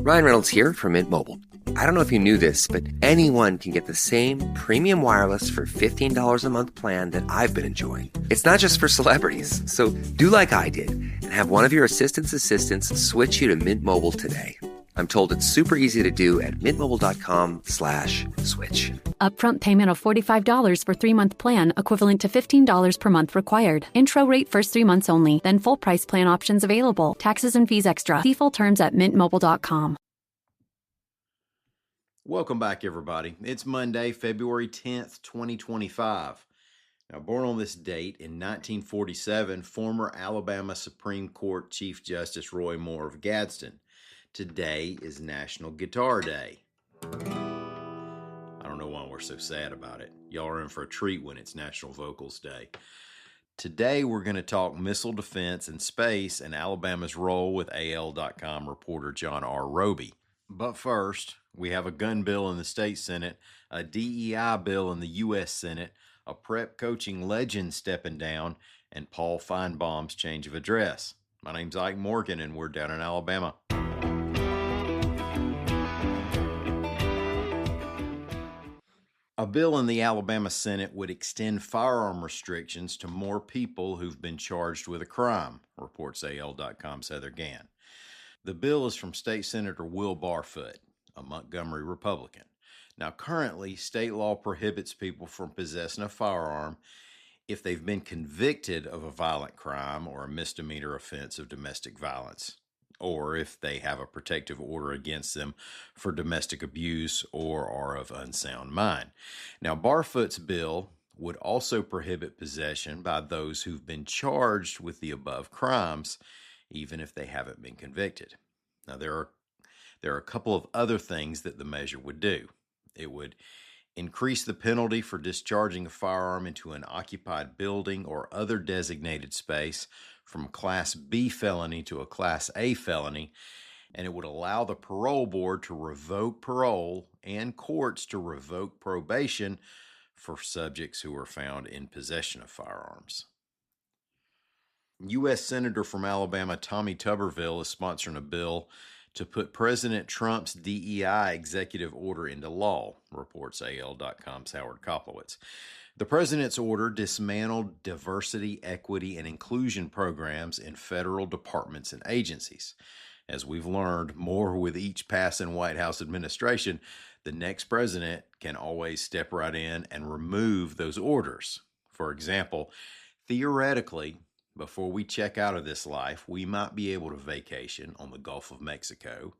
Ryan Reynolds here from Mint Mobile. I don't know if you knew this, but anyone can get the same premium wireless for $15 a month plan that I've been enjoying. It's not just for celebrities. So do like I did and have one of your assistant's assistants switch you to Mint Mobile today. I'm told it's super easy to do at mintmobile.com/switch. Upfront payment of $45 for 3-month plan, equivalent to $15 per month required. Intro rate first 3 months only, then full price plan options available. Taxes and fees extra. See full terms at mintmobile.com. Welcome back, everybody. It's Monday, February 10th, 2025. Now, born on this date in 1947, former Alabama Supreme Court Chief Justice Roy Moore of Gadsden. Today is National Guitar Day. I don't know why we're so sad about it. Y'all are in for a treat when it's National Vocals Day. Today we're going to talk missile defense and space and Alabama's role with AL.com reporter John R. Roby. But first, we have a gun bill in the state Senate, a DEI bill in the U.S. Senate, a prep coaching legend stepping down, and Paul Feinbaum's change of address. My name's Ike Morgan, and we're down in Alabama. A bill in the Alabama Senate would extend firearm restrictions to more people who've been charged with a crime, reports AL.com's Heather Gann. The bill is from State Senator Will Barfoot, a Montgomery Republican. Now, currently, state law prohibits people from possessing a firearm if they've been convicted of a violent crime or a misdemeanor offense of domestic violence, or if they have a protective order against them for domestic abuse or are of unsound mind. Now, Barfoot's bill would also prohibit possession by those who've been charged with the above crimes, even if they haven't been convicted. Now, there are a couple of other things that the measure would do. It would increase the penalty for discharging a firearm into an occupied building or other designated space from a Class B felony to a Class A felony, and it would allow the parole board to revoke parole and courts to revoke probation for subjects who are found in possession of firearms. U.S. Senator from Alabama Tommy Tuberville is sponsoring a bill to put President Trump's DEI executive order into law, reports AL.com's Howard Koplowitz. The president's order dismantled diversity, equity, and inclusion programs in federal departments and agencies. As we've learned more with each passing White House administration, the next president can always step right in and remove those orders. For example, theoretically, before we check out of this life, we might be able to vacation on the Gulf of Mexico,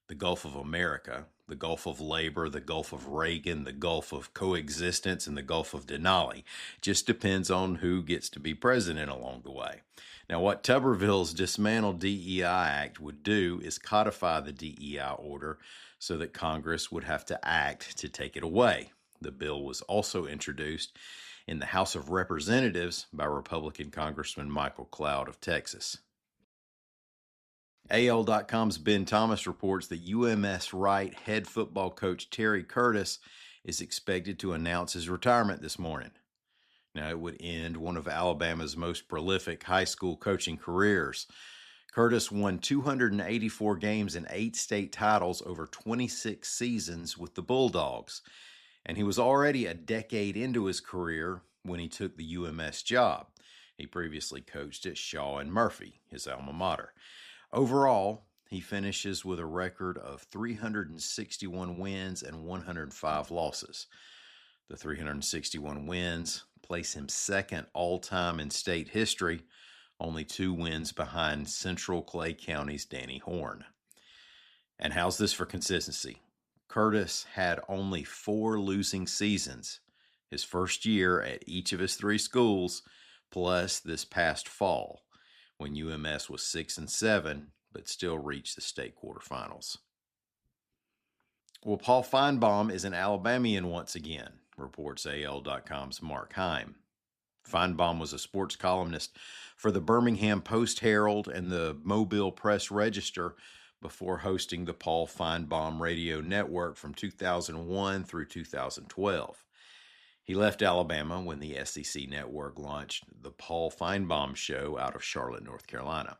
the Gulf of America, the Gulf of Labor, the Gulf of Reagan, the Gulf of Coexistence, and the Gulf of Denali. Just depends on who gets to be president along the way. Now, what Tuberville's Dismantled DEI Act would do is codify the DEI order so that Congress would have to act to take it away. The bill was also introduced in the House of Representatives by Republican Congressman Michael Cloud of Texas. AL.com's Ben Thomas reports that UMS Wright head football coach Terry Curtis is expected to announce his retirement this morning. Now, it would end one of Alabama's most prolific high school coaching careers. Curtis won 284 games and 8 state titles over 26 seasons with the Bulldogs, and he was already a decade into his career when he took the UMS job. He previously coached at Shaw and Murphy, his alma mater. Overall, he finishes with a record of 361 wins and 105 losses. The 361 wins place him second all-time in state history, only 2 wins behind Central Clay County's Danny Horn. And how's this for consistency? Curtis had only 4 losing seasons, his first year at each of his 3 schools, plus this past fall, when UMS was 6-7, but still reached the state quarterfinals. Well, Paul Feinbaum is an Alabamian once again, reports AL.com's Mark Heim. Feinbaum was a sports columnist for the Birmingham Post-Herald and the Mobile Press Register before hosting the Paul Feinbaum Radio Network from 2001 through 2012. He left Alabama when the SEC network launched the Paul Feinbaum Show out of Charlotte, North Carolina.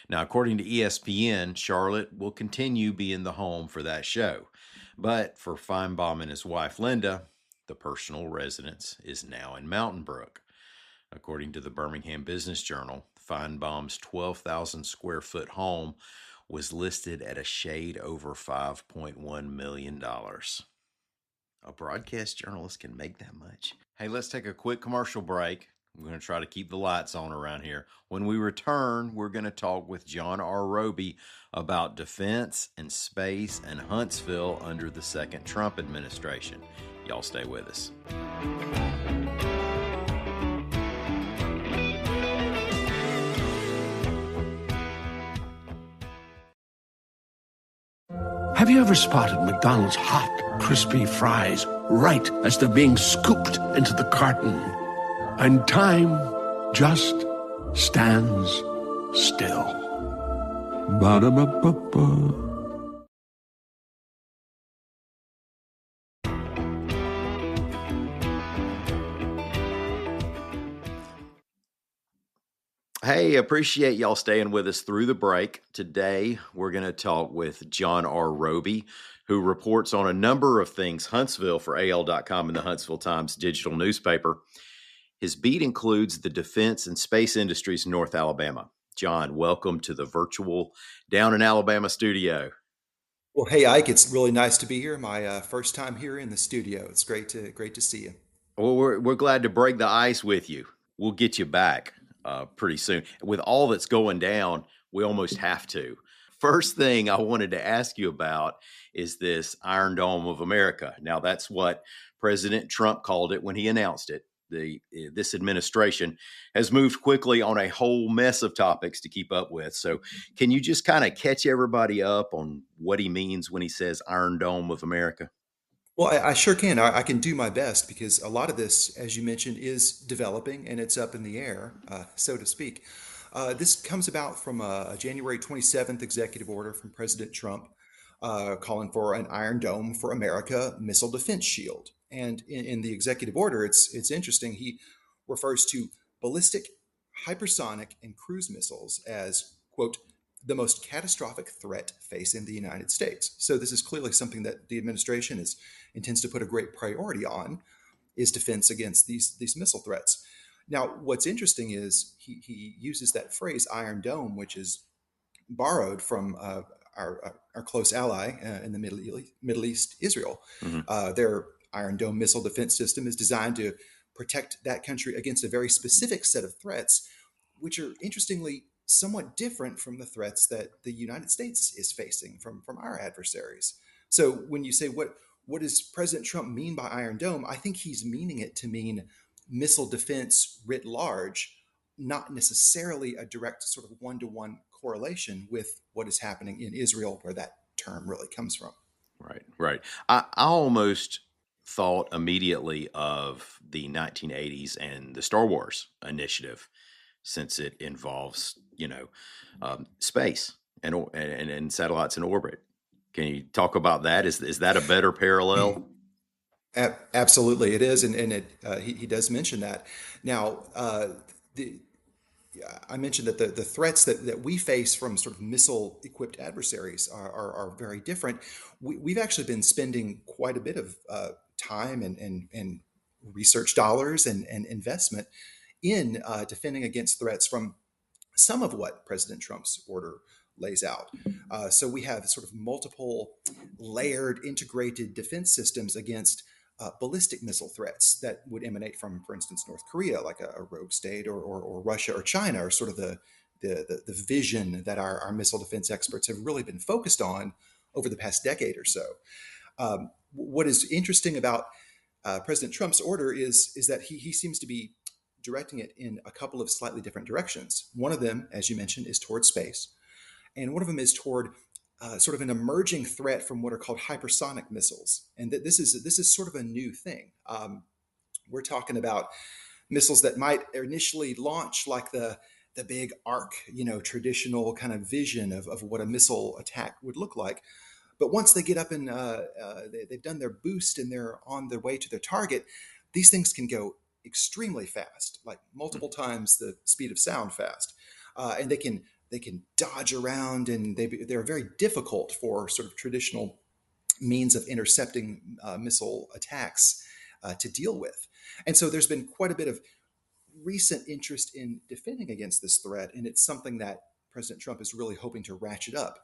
Now, according to ESPN, Charlotte will continue being the home for that show. But for Feinbaum and his wife, Linda, the personal residence is now in Mountain Brook. According to the Birmingham Business Journal, Feinbaum's 12,000 square foot home was listed at a shade over $5.1 million. A broadcast journalist can make that much. Hey, let's take a quick commercial break. I'm going to try to keep the lights on around here. When we return, we're going to talk with John R. Roby about defense and space and Huntsville under the second Trump administration. Y'all stay with us. Have you ever spotted McDonald's hot, crispy fries right as they're being scooped into the carton? And time just stands still. Ba-da-ba-ba-ba. Hey, appreciate y'all staying with us through the break. Today, we're going to talk with John R. Roby, who reports on a number of things Huntsville for AL.com and the Huntsville Times digital newspaper. His beat includes the defense and space industries in North Alabama. John, welcome to the virtual Down in Alabama studio. Well, hey, Ike, it's really nice to be here. My first time here in the studio. It's great to see you. Well, we're glad to break the ice with you. We'll get you back pretty soon. With all that's going down, we almost have to. First thing I wanted to ask you about is this Iron Dome of America. Now, that's what President Trump called it when he announced it. This administration has moved quickly on a whole mess of topics to keep up with. So can you just kind of catch everybody up on what he means when he says Iron Dome of America? Well, I sure can. I can do my best because a lot of this, as you mentioned, is developing and it's up in the air, so to speak. This comes about from a January 27th executive order from President Trump calling for an Iron Dome for America missile defense shield. And in the executive order, it's interesting. He refers to ballistic, hypersonic, and cruise missiles as, quote, the most catastrophic threat facing the United States. So this is clearly something that the administration intends to put a great priority on, is defense against these missile threats. Now, what's interesting is he uses that phrase Iron Dome, which is borrowed from our close ally in the Middle East, Israel. Mm-hmm. Their Iron Dome missile defense system is designed to protect that country against a very specific set of threats, which are interestingly somewhat different from the threats that the United States is facing from our adversaries. So when you say what does President Trump mean by Iron Dome, I think he's meaning it to mean missile defense writ large, not necessarily a direct sort of one-to-one correlation with what is happening in Israel, where that term really comes from. Right. I almost thought immediately of the 1980s and the Star Wars initiative, since it involves, space and satellites in orbit. Can you talk about that? Is that a better parallel? Absolutely, it is, and he does mention that. Now, I mentioned that the threats that we face from sort of missile-equipped adversaries are very different. We've actually been spending quite a bit of time and research dollars and investment in defending against threats from some of what President Trump's order lays out. So we have sort of multiple layered integrated defense systems against ballistic missile threats that would emanate from, for instance, North Korea, like a rogue state, or Russia or China, or sort of the vision that our missile defense experts have really been focused on over the past decade or so. What is interesting about President Trump's order is that he seems to be directing it in a couple of slightly different directions. One of them, as you mentioned, is toward space, and one of them is toward sort of an emerging threat from what are called hypersonic missiles. And this is sort of a new thing. We're talking about missiles that might initially launch like the big arc, traditional kind of vision of what a missile attack would look like. But once they get up and they've done their boost and they're on their way to their target, these things can go extremely fast, like multiple times the speed of sound fast, and they can dodge around, and they're very difficult for sort of traditional means of intercepting missile attacks to deal with. And so there's been quite a bit of recent interest in defending against this threat, and it's something that President Trump is really hoping to ratchet up,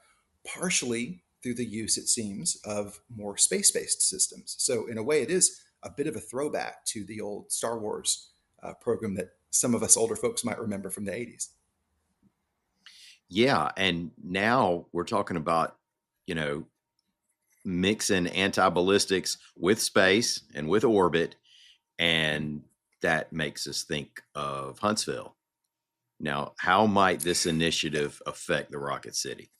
partially through the use, it seems, of more space-based systems. So in a way, it is a bit of a throwback to the old Star Wars program that some of us older folks might remember from the 80s. Yeah, and now we're talking about, mixing anti-ballistics with space and with orbit, and that makes us think of Huntsville. Now, how might this initiative affect the Rocket City?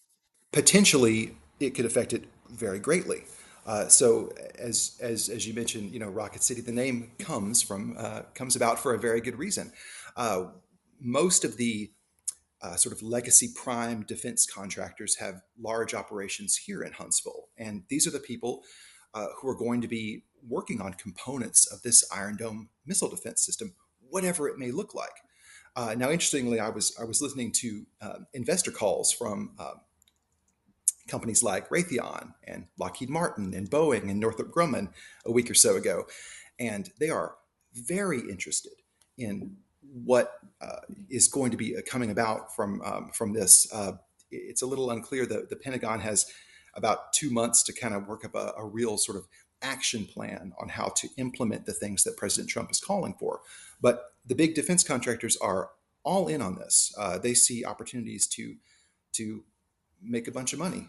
Potentially, it could affect it very greatly. So, as you mentioned, Rocket City, the name comes about for a very good reason. Most of the sort of legacy prime defense contractors have large operations here in Huntsville, and these are the people who are going to be working on components of this Iron Dome missile defense system, whatever it may look like. Now, interestingly, I was listening to investor calls from companies like Raytheon and Lockheed Martin and Boeing and Northrop Grumman a week or so ago, and they are very interested in what is going to be coming about from this. It's a little unclear. The Pentagon has about 2 months to kind of work up a real sort of action plan on how to implement the things that President Trump is calling for. But the big defense contractors are all in on this. They see opportunities to make a bunch of money.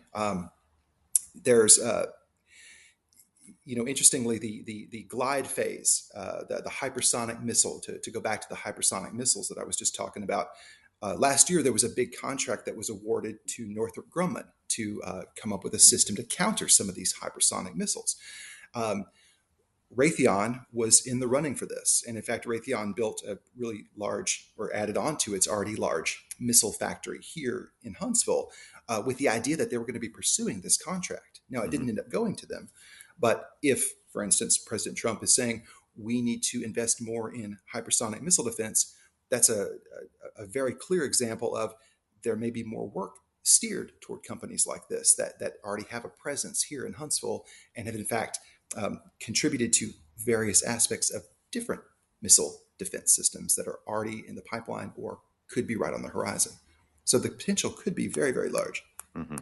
There's interestingly, the glide phase, the hypersonic missile, to go back to the hypersonic missiles that I was just talking about. Last year, there was a big contract that was awarded to Northrop Grumman to come up with a system to counter some of these hypersonic missiles. Raytheon was in the running for this. And in fact, Raytheon built a really large, or added on to its already large, missile factory here in Huntsville with the idea that they were going to be pursuing this contract. Now, it didn't end up going to them. But if, for instance, President Trump is saying we need to invest more in hypersonic missile defense, that's a very clear example of there may be more work steered toward companies like this that already have a presence here in Huntsville and have, in fact, contributed to various aspects of different missile defense systems that are already in the pipeline or could be right on the horizon. So the potential could be very, very large. Mm-hmm.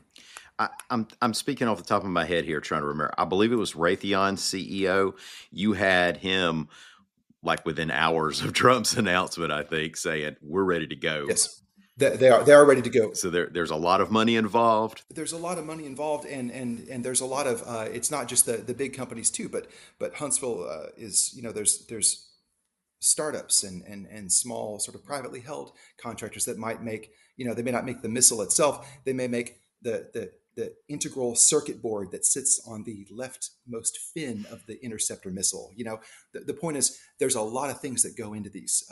I'm speaking off the top of my head here, trying to remember. I believe it was Raytheon's CEO. You had him like within hours of Trump's announcement, I think, saying we're ready to go. Yes, they are ready to go. So there's a lot of money involved. There's a lot of money involved, and there's a lot of it's not just the big companies too, but Huntsville is there's startups and small sort of privately held contractors that might make they may not make the missile itself. They may make the integral circuit board that sits on the leftmost fin of the interceptor missile. The point is there's a lot of things that go into these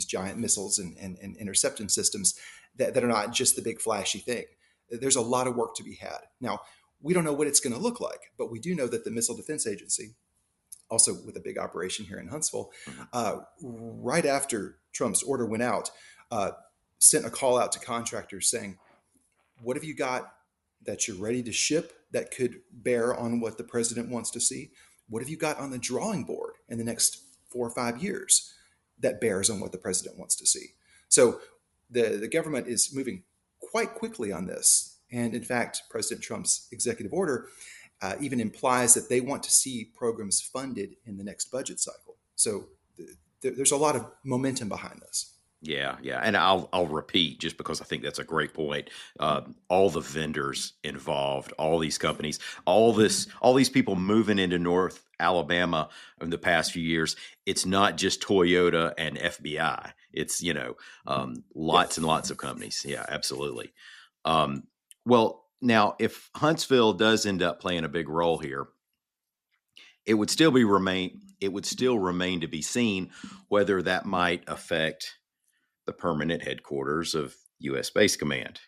giant missiles and interception systems that are not just the big flashy thing. There's a lot of work to be had. Now, we don't know what it's going to look like, but we do know that the Missile Defense Agency, also with a big operation here in Huntsville, right after Trump's order went out, sent a call out to contractors saying, what have you got that you're ready to ship that could bear on what the president wants to see? What have you got on the drawing board in the next 4 or 5 years that bears on what the president wants to see? So the government is moving quite quickly on this. And in fact, President Trump's executive order even implies that they want to see programs funded in the next budget cycle. So there's a lot of momentum behind this. Yeah. And I'll repeat, just because I think that's a great point. All the vendors involved, all these companies, all these people moving into North Alabama in the past few years. It's not just Toyota and FBI. It's, lots and lots of companies. Yeah, absolutely. Well, now if Huntsville does end up playing a big role here, it would still remain to be seen whether that might affect the permanent headquarters of U.S. Space Command.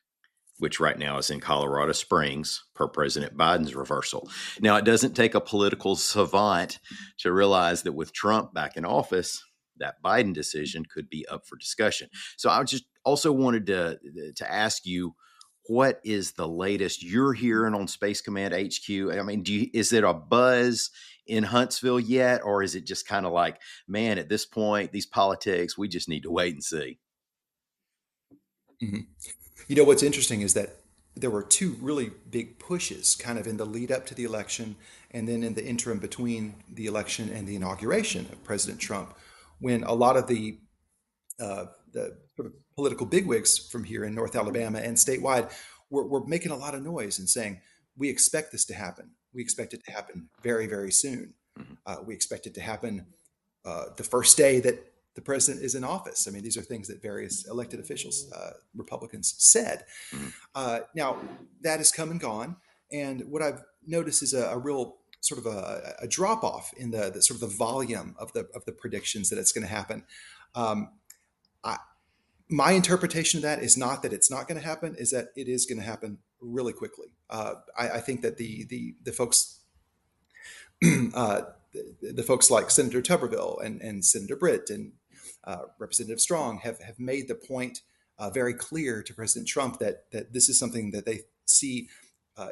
which right now is in Colorado Springs, per President Biden's reversal. Now, it doesn't take a political savant to realize that with Trump back in office, that Biden decision could be up for discussion. So I just also wanted to ask you, what is the latest you're hearing on Space Command HQ? I mean, is it a buzz in Huntsville yet, or is it just kind of like, man, at this point, these politics, we just need to wait and see? Mm-hmm. You know, what's interesting is that there were two really big pushes kind of in the lead up to the election and then in the interim between the election and the inauguration of President Trump, when a lot of the sort of political bigwigs from here in North Alabama and statewide were making a lot of noise and saying, we expect this to happen. We expect it to happen very, very soon. We expect it to happen the first day that the president is in office. I mean, these are things that various elected officials, Republicans, said. Now, that has come and gone. And what I've noticed is a real sort of a drop off in the sort of the volume of the predictions that it's going to happen. My interpretation of that is not that it's not going to happen, is that it is going to happen really quickly. I think that the folks the folks like Senator Tuberville and Senator Britt and Representative Strong have made the point very clear to President Trump that this is something that they see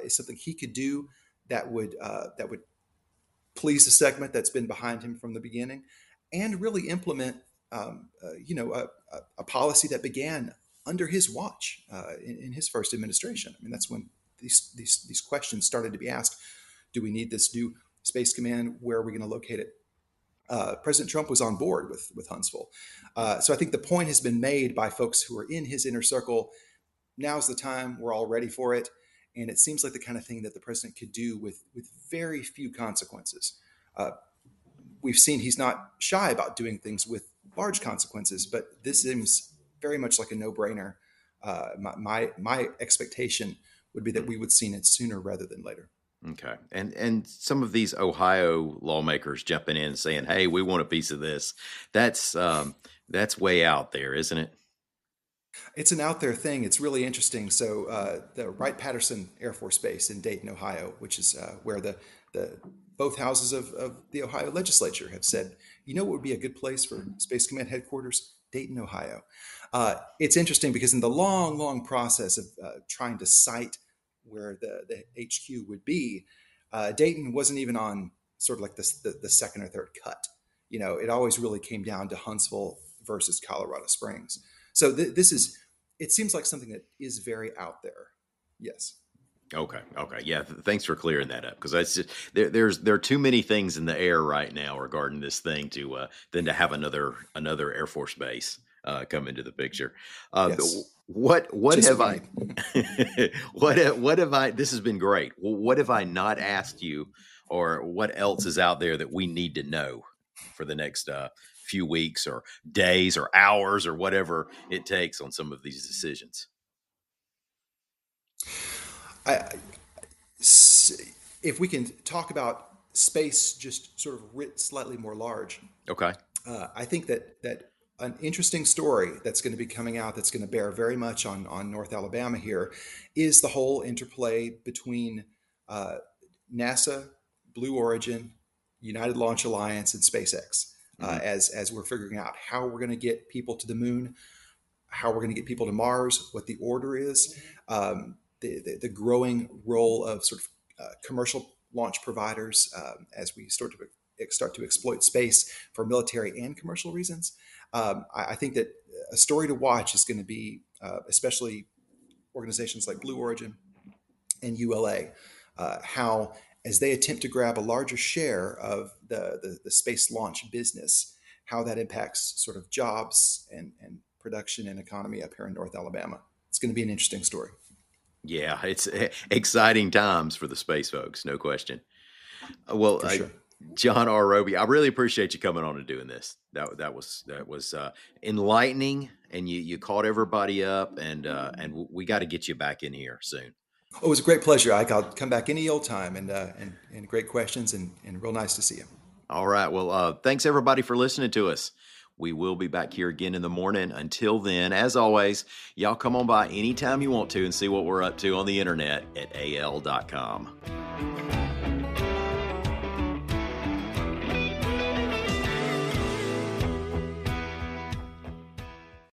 is something he could do that would please the segment that's been behind him from the beginning, and really implement a policy that began under his watch in his first administration. I mean, that's when these questions started to be asked. Do we need this new Space Command? Where are we going to locate it? President Trump was on board with Huntsville. So I think the point has been made by folks who are in his inner circle. Now's the time. We're all ready for it. And it seems like the kind of thing that the president could do with very few consequences. We've seen he's not shy about doing things with large consequences, but this seems very much like a no-brainer. My expectation would be that we would see it sooner rather than later. Okay. And some of these Ohio lawmakers jumping in and saying, hey, we want a piece of this. That's way out there, isn't it? It's an out there thing. It's really interesting. So the Wright-Patterson Air Force Base in Dayton, Ohio, which is where the both houses of the Ohio legislature have said, you know what would be a good place for Space Command headquarters? Dayton, Ohio. It's interesting because in the long process of trying to cite where the HQ would be, Dayton wasn't even on sort of like the second or third cut. You know, it always really came down to Huntsville versus Colorado Springs. So it seems like something that is very out there. Yes. Okay. Yeah. Thanks for clearing that up, because there are too many things in the air right now regarding this thing than to have another Air Force base come into the picture. Yes. What Just have fine. what have I? This has been great. Well, what have I not asked you, or what else is out there that we need to know for the next few weeks or days or hours or whatever it takes on some of these decisions? If we can talk about space, just sort of writ slightly more large. Okay. I think that an interesting story that's going to be coming out that's going to bear very much on North Alabama here is the whole interplay between NASA, Blue Origin, United Launch Alliance, and SpaceX. As we're figuring out how we're going to get people to the moon, how we're going to get people to Mars, what the order is, the growing role of sort of commercial launch providers as we start to exploit space for military and commercial reasons. I think that a story to watch is going to be especially organizations like Blue Origin and ULA, how as they attempt to grab a larger share of the space launch business, how that impacts sort of jobs and production and economy up here in North Alabama. It's going to be an interesting story. Yeah, it's exciting times for the space folks, no question. Well, For sure. John R. Roby, I really appreciate you coming on and doing this. That was enlightening, and you caught everybody up, and we got to get you back in here soon. Oh, it was a great pleasure, Ike. I'll come back any old time, and great questions, and real nice to see you. All right. Well, thanks everybody for listening to us. We will be back here again in the morning. Until then, as always, y'all come on by anytime you want to and see what we're up to on the internet at al.com.